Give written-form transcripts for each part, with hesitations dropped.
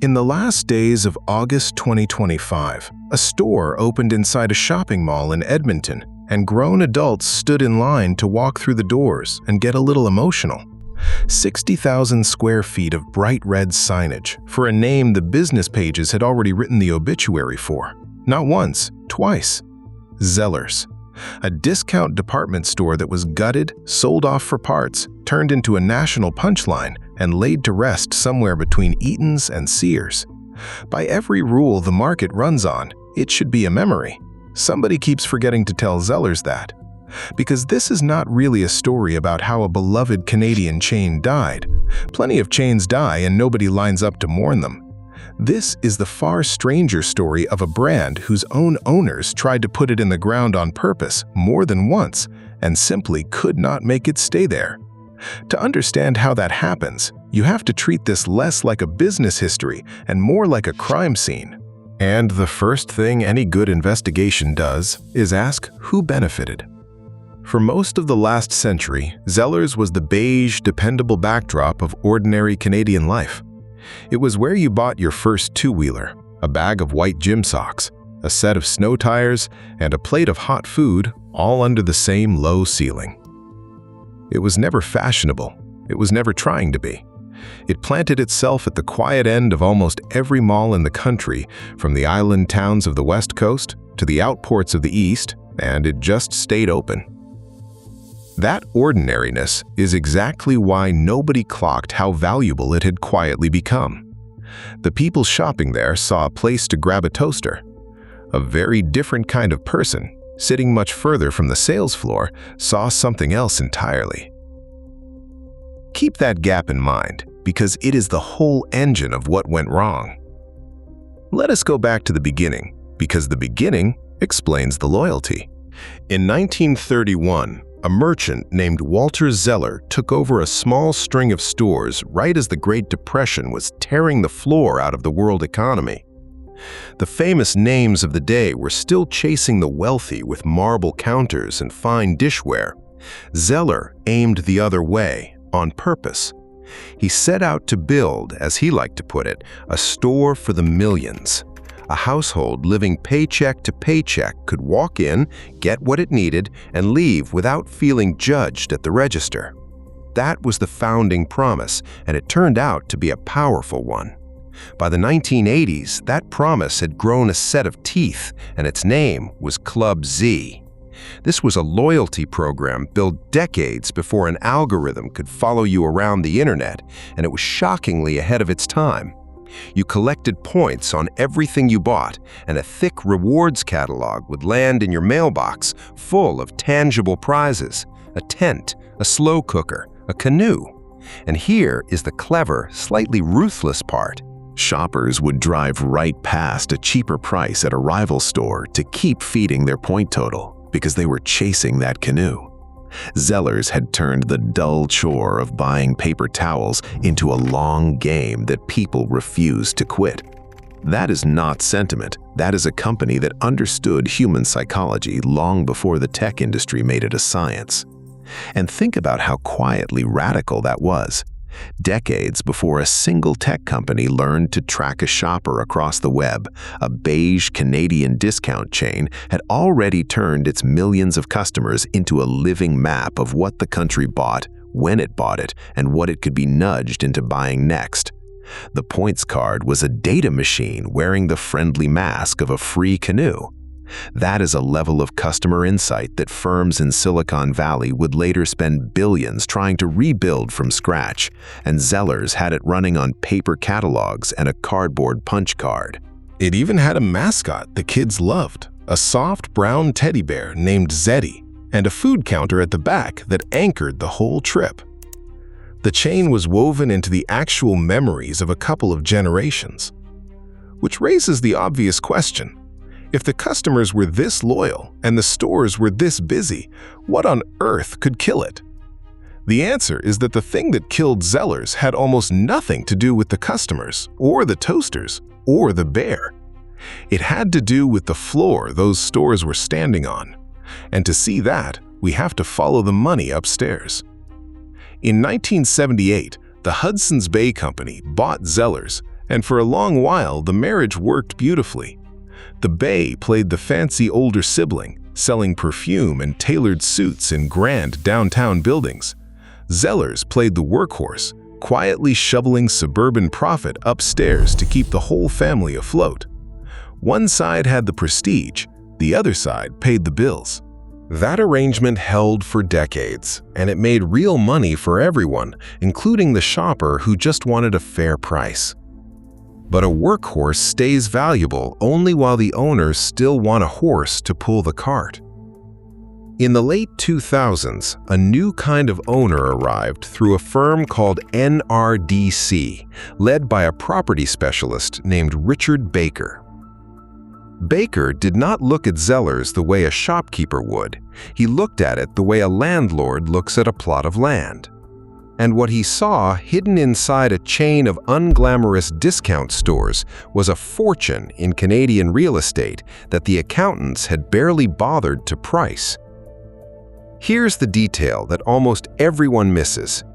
In the last days of August 2025, a store opened inside a shopping mall in Edmonton, and grown adults stood in line to walk through the doors and get a little emotional. 60,000 square feet of bright red signage for a name the business pages had already written the obituary for. Not once, twice. Zellers, a discount department store that was gutted, sold off for parts, turned into a national punchline, and laid to rest somewhere between Eaton's and Sears. By every rule the market runs on, it should be a memory. Somebody keeps forgetting to tell Zellers that. Because this is not really a story about how a beloved Canadian chain died. Plenty of chains die and nobody lines up to mourn them. This is the far stranger story of a brand whose own owners tried to put it in the ground on purpose more than once and simply could not make it stay there. To understand how that happens, you have to treat this less like a business history and more like a crime scene. And the first thing any good investigation does is ask who benefited. For most of the last century, Zellers was the beige, dependable backdrop of ordinary Canadian life. It was where you bought your first two-wheeler, a bag of white gym socks, a set of snow tires, and a plate of hot food, all under the same low ceiling. It was never fashionable. It was never trying to be. It planted itself at the quiet end of almost every mall in the country, from the island towns of the West Coast to the outports of the East, and it just stayed open. That ordinariness is exactly why nobody clocked how valuable it had quietly become. The people shopping there saw a place to grab a toaster. A very different kind of person, sitting much further from the sales floor, saw something else entirely. Keep that gap in mind, because it is the whole engine of what went wrong. Let us go back to the beginning, because the beginning explains the loyalty. In 1931, a merchant named Walter Zeller took over a small string of stores right as the Great Depression was tearing the floor out of the world economy. The famous names of the day were still chasing the wealthy with marble counters and fine dishware. Zeller aimed the other way, on purpose. He set out to build, as he liked to put it, a store for the millions. A household living paycheck to paycheck could walk in, get what it needed, and leave without feeling judged at the register. That was the founding promise, and it turned out to be a powerful one. By the 1980s, that promise had grown a set of teeth, and its name was Club Z. This was a loyalty program built decades before an algorithm could follow you around the internet, and it was shockingly ahead of its time. You collected points on everything you bought, and a thick rewards catalog would land in your mailbox full of tangible prizes: a tent, a slow cooker, a canoe. And here is the clever, slightly ruthless part. Shoppers would drive right past a cheaper price at a rival store to keep feeding their point total because they were chasing that canoe. Zellers had turned the dull chore of buying paper towels into a long game that people refused to quit. That is not sentiment. That is a company that understood human psychology long before the tech industry made it a science. And think about how quietly radical that was. Decades before a single tech company learned to track a shopper across the web, a beige Canadian discount chain had already turned its millions of customers into a living map of what the country bought, when it bought it, and what it could be nudged into buying next. The points card was a data machine wearing the friendly mask of a free canoe. That is a level of customer insight that firms in Silicon Valley would later spend billions trying to rebuild from scratch, and Zellers had it running on paper catalogs and a cardboard punch card. It even had a mascot the kids loved, a soft brown teddy bear named Zeddy, and a food counter at the back that anchored the whole trip. The chain was woven into the actual memories of a couple of generations. Which raises the obvious question. If the customers were this loyal and the stores were this busy, what on earth could kill it? The answer is that the thing that killed Zellers had almost nothing to do with the customers, or the toasters, or the bear. It had to do with the floor those stores were standing on. And to see that, we have to follow the money upstairs. In 1978, the Hudson's Bay Company bought Zellers, And for a long while, the marriage worked beautifully. The Bay played the fancy older sibling, selling perfume and tailored suits in grand downtown buildings. Zellers played the workhorse, quietly shoveling suburban profit upstairs to keep the whole family afloat. One side had the prestige, the other side paid the bills. That arrangement held for decades, and it made real money for everyone, including the shopper who just wanted a fair price. But a workhorse stays valuable only while the owners still want a horse to pull the cart. In the late 2000s, a new kind of owner arrived through a firm called NRDC, led by a property specialist named Richard Baker. Baker did not look at Zellers the way a shopkeeper would. He looked at it the way a landlord looks at a plot of land. And what he saw hidden inside a chain of unglamorous discount stores was a fortune in Canadian real estate that the accountants had barely bothered to price. Here's the detail that almost everyone misses.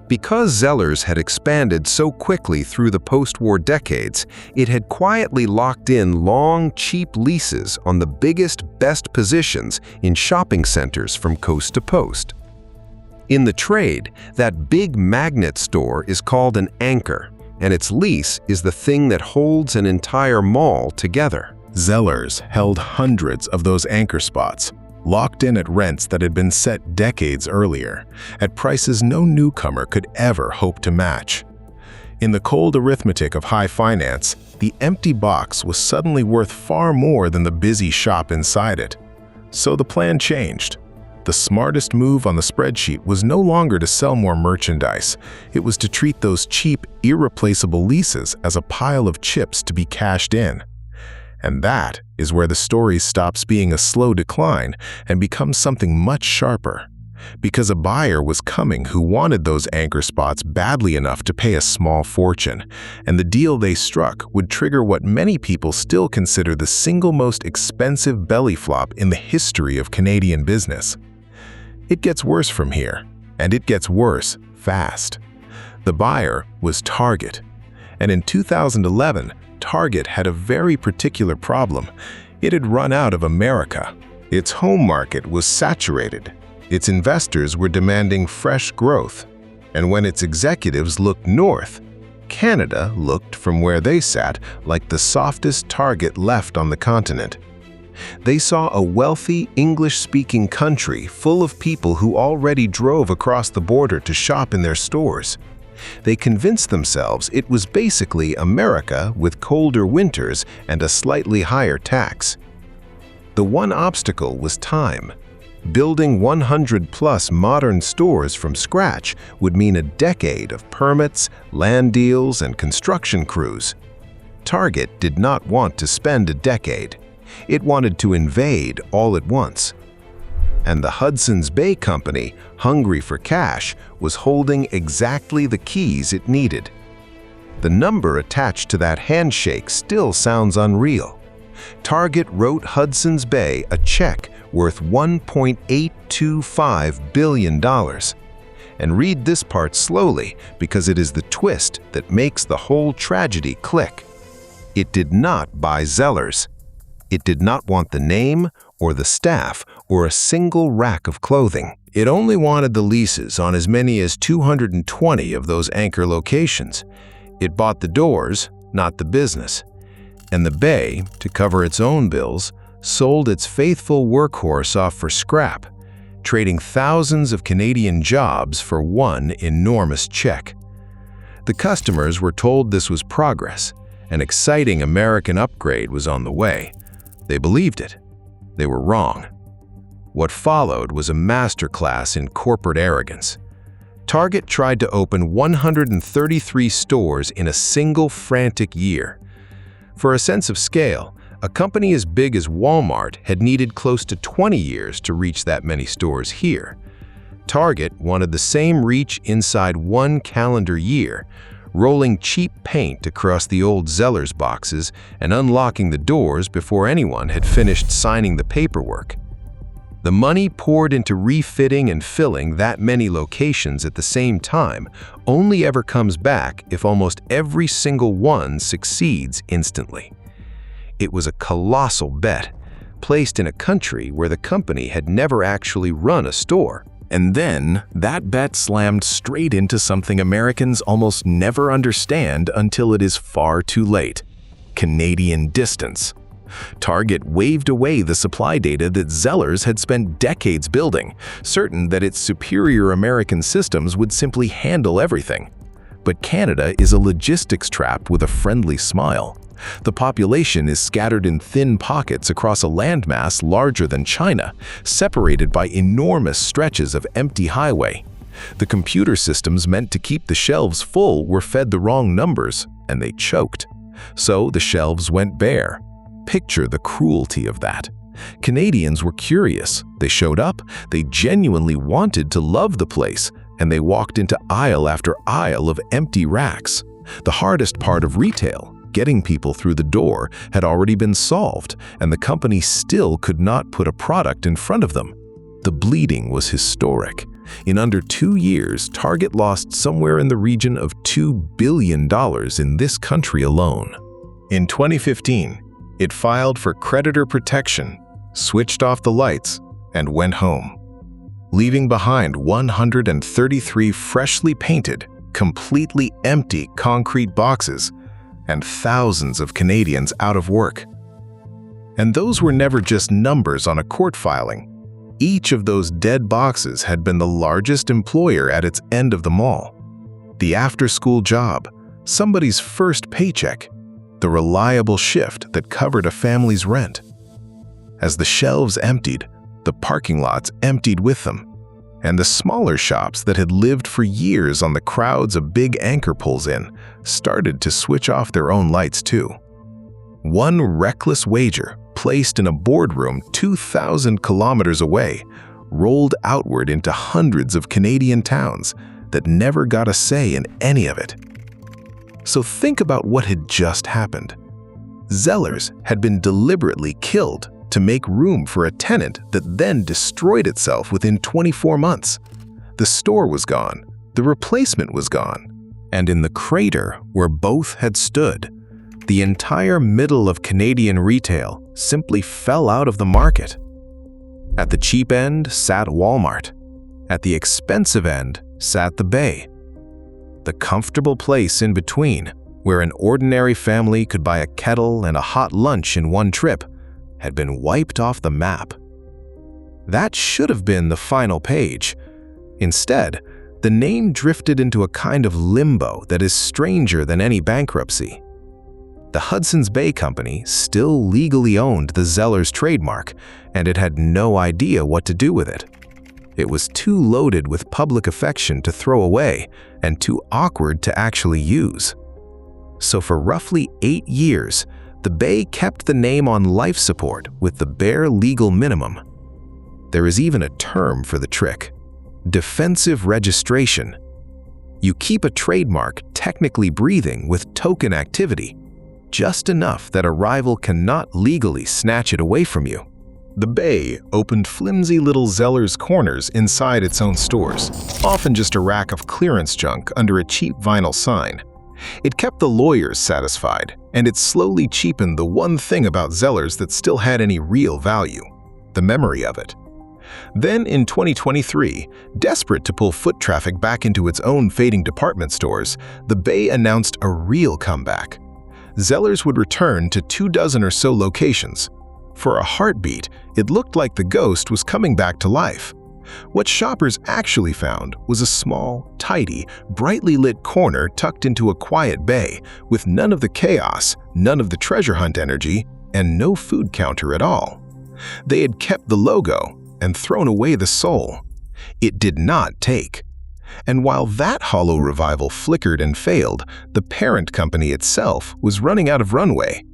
Because Zellers had expanded so quickly through the post-war decades, it had quietly locked in long, cheap leases on the biggest, best positions in shopping centers from coast to coast. In the trade, that big magnet store is called an anchor, and its lease is the thing that holds an entire mall together. Zellers held hundreds of those anchor spots, locked in at rents that had been set decades earlier, at prices no newcomer could ever hope to match. In the cold arithmetic of high finance, the empty box was suddenly worth far more than the busy shop inside it. So the plan changed. The smartest move on the spreadsheet was no longer to sell more merchandise. It was to treat those cheap, irreplaceable leases as a pile of chips to be cashed in. And that is where the story stops being a slow decline and becomes something much sharper. Because a buyer was coming who wanted those anchor spots badly enough to pay a small fortune, and the deal they struck would trigger what many people still consider the single most expensive belly flop in the history of Canadian business. It gets worse from here, and it gets worse fast. The buyer was Target, and in 2011, Target had a very particular problem. It had run out of America. Its home market was saturated. Its investors were demanding fresh growth. And when its executives looked north, Canada looked from where they sat like the softest target left on the continent. They saw a wealthy, English-speaking country full of people who already drove across the border to shop in their stores. They convinced themselves it was basically America with colder winters and a slightly higher tax. The one obstacle was time. Building 100-plus modern stores from scratch would mean a decade of permits, land deals, and construction crews. Target did not want to spend a decade. It wanted to invade all at once. And the Hudson's Bay Company, hungry for cash, was holding exactly the keys it needed. The number attached to that handshake still sounds unreal. Target wrote Hudson's Bay a check worth $1.825 billion. And read this part slowly because it is the twist that makes the whole tragedy click. It did not buy Zellers. It did not want the name or the staff or a single rack of clothing. It only wanted the leases on as many as 220 of those anchor locations. It bought the doors, not the business. And the Bay, to cover its own bills, sold its faithful workhorse off for scrap, trading thousands of Canadian jobs for one enormous check. The customers were told this was progress. An exciting American upgrade was on the way. They believed it. They were wrong. What followed was a masterclass in corporate arrogance. Target tried to open 133 stores in a single frantic year. For a sense of scale, a company as big as Walmart had needed close to 20 years to reach that many stores here. Target wanted the same reach inside one calendar year, rolling cheap paint across the old Zellers boxes and unlocking the doors before anyone had finished signing the paperwork. The money poured into refitting and filling that many locations at the same time only ever comes back if almost every single one succeeds instantly. It was a colossal bet, placed in a country where the company had never actually run a store. And then, that bet slammed straight into something Americans almost never understand until it is far too late: Canadian distance. Target waved away the supply data that Zellers had spent decades building, certain that its superior American systems would simply handle everything. But Canada is a logistics trap with a friendly smile. The population is scattered in thin pockets across a landmass larger than China, separated by enormous stretches of empty highway. The computer systems meant to keep the shelves full were fed the wrong numbers, and they choked. So the shelves went bare. Picture the cruelty of that. Canadians were curious. They showed up, they genuinely wanted to love the place, and they walked into aisle after aisle of empty racks. The hardest part of retail, getting people through the door, had already been solved, and the company still could not put a product in front of them. The bleeding was historic. In under 2 years, Target lost somewhere in the region of $2 billion in this country alone. In 2015, it filed for creditor protection, switched off the lights, and went home, leaving behind 133 freshly painted, completely empty concrete boxes and thousands of Canadians out of work. And those were never just numbers on a court filing. Each of those dead boxes had been the largest employer at its end of the mall. The after-school job, somebody's first paycheck, the reliable shift that covered a family's rent. As the shelves emptied, the parking lots emptied with them, and the smaller shops that had lived for years on the crowds a big anchor pulls in started to switch off their own lights too. One reckless wager, placed in a boardroom 2,000 kilometers away, rolled outward into hundreds of Canadian towns that never got a say in any of it. So think about what had just happened. Zellers had been deliberately killed to make room for a tenant that then destroyed itself within 24 months. The store was gone, the replacement was gone, and in the crater where both had stood, the entire middle of Canadian retail simply fell out of the market. At the cheap end sat Walmart. At the expensive end sat the Bay. The comfortable place in between, where an ordinary family could buy a kettle and a hot lunch in one trip, had been wiped off the map. That should have been the final page. Instead, the name drifted into a kind of limbo that is stranger than any bankruptcy. The Hudson's Bay Company still legally owned the Zellers trademark, and it had no idea what to do with it. It was too loaded with public affection to throw away and too awkward to actually use. So for roughly 8 years, the Bay kept the name on life support with the bare legal minimum. There is even a term for the trick: defensive registration. You keep a trademark technically breathing with token activity, just enough that a rival cannot legally snatch it away from you. The Bay opened flimsy little Zellers corners inside its own stores, often just a rack of clearance junk under a cheap vinyl sign. It kept the lawyers satisfied, and it slowly cheapened the one thing about Zellers that still had any real value: the memory of it. Then in 2023, desperate to pull foot traffic back into its own fading department stores, the Bay announced a real comeback. Zellers would return to 24 or so locations. For a heartbeat, it looked like the ghost was coming back to life. What shoppers actually found was a small, tidy, brightly lit corner tucked into a quiet bay, with none of the chaos, none of the treasure hunt energy, and no food counter at all. They had kept the logo and thrown away the soul. It did not take. And while that hollow revival flickered and failed, the parent company itself was running out of runway.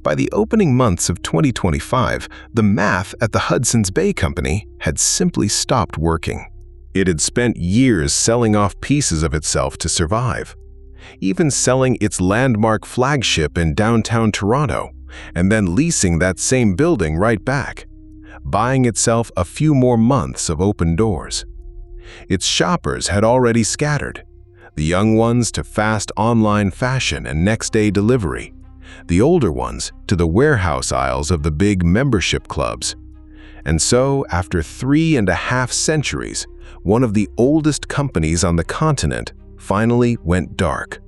By the opening months of 2025, the math at the Hudson's Bay Company had simply stopped working. It had spent years selling off pieces of itself to survive, even selling its landmark flagship in downtown Toronto, and then leasing that same building right back. buying itself a few more months of open doors. Its shoppers had already scattered, the young ones to fast online fashion and next-day delivery, the older ones to the warehouse aisles of the big membership clubs. And so, after 3.5 centuries, one of the oldest companies on the continent finally went dark.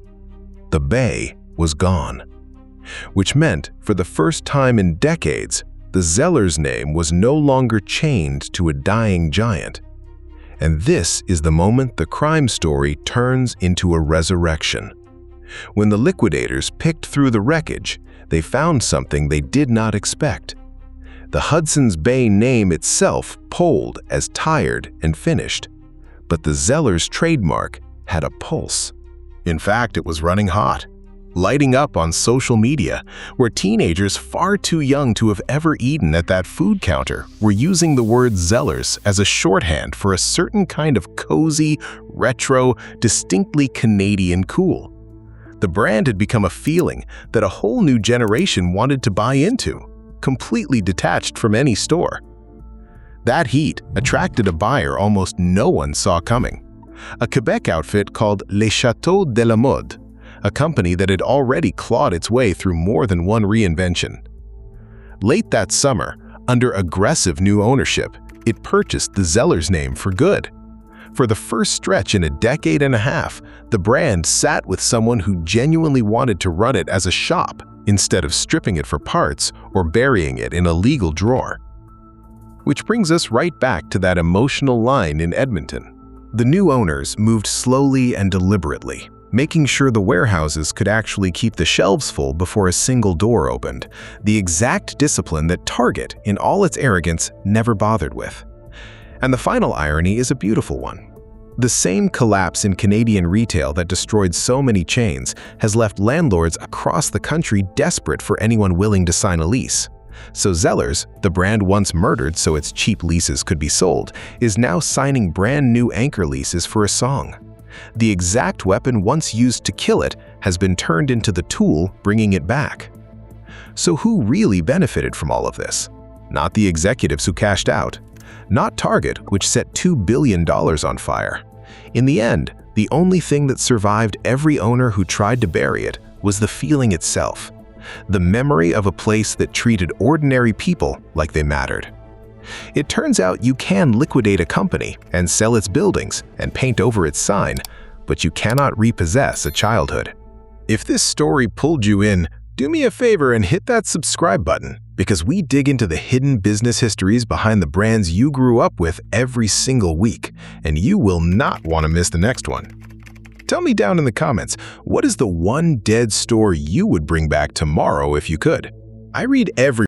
The Bay was gone, which meant, for the first time in decades, the Zellers name was no longer chained to a dying giant. And this is the moment the crime story turns into a resurrection. When the liquidators picked through the wreckage, they found something they did not expect. The Hudson's Bay name itself polled as tired and finished, but the Zellers trademark had a pulse. In fact, it was running hot, lighting up on social media, where teenagers far too young to have ever eaten at that food counter were using the word Zellers as a shorthand for a certain kind of cozy, retro, distinctly Canadian cool. The brand had become a feeling that a whole new generation wanted to buy into, completely detached from any store. That heat attracted a buyer almost no one saw coming, a Quebec outfit called Les Chateaux de la Mode, a company that had already clawed its way through more than one reinvention. Late that summer, under aggressive new ownership, it purchased the Zellers name for good. For the first stretch in a decade and a half, the brand sat with someone who genuinely wanted to run it as a shop instead of stripping it for parts or burying it in a legal drawer. Which brings us right back to that emotional line in Edmonton. The new owners moved slowly and deliberately, making sure the warehouses could actually keep the shelves full before a single door opened, the exact discipline that Target, in all its arrogance, never bothered with. And the final irony is a beautiful one. The same collapse in Canadian retail that destroyed so many chains has left landlords across the country desperate for anyone willing to sign a lease. So Zellers, the brand once murdered so its cheap leases could be sold, is now signing brand new anchor leases for a song. The exact weapon once used to kill it has been turned into the tool bringing it back. So who really benefited from all of this? Not the executives who cashed out. Not Target, which set $2 billion on fire. In the end, the only thing that survived every owner who tried to bury it was the feeling itself. The memory of a place that treated ordinary people like they mattered. It turns out you can liquidate a company and sell its buildings and paint over its sign, but you cannot repossess a childhood. If this story pulled you in, do me a favor and hit that subscribe button, because we dig into the hidden business histories behind the brands you grew up with every single week, and you will not want to miss the next one. Tell me down in the comments, what is the one dead store you would bring back tomorrow if you could? I read every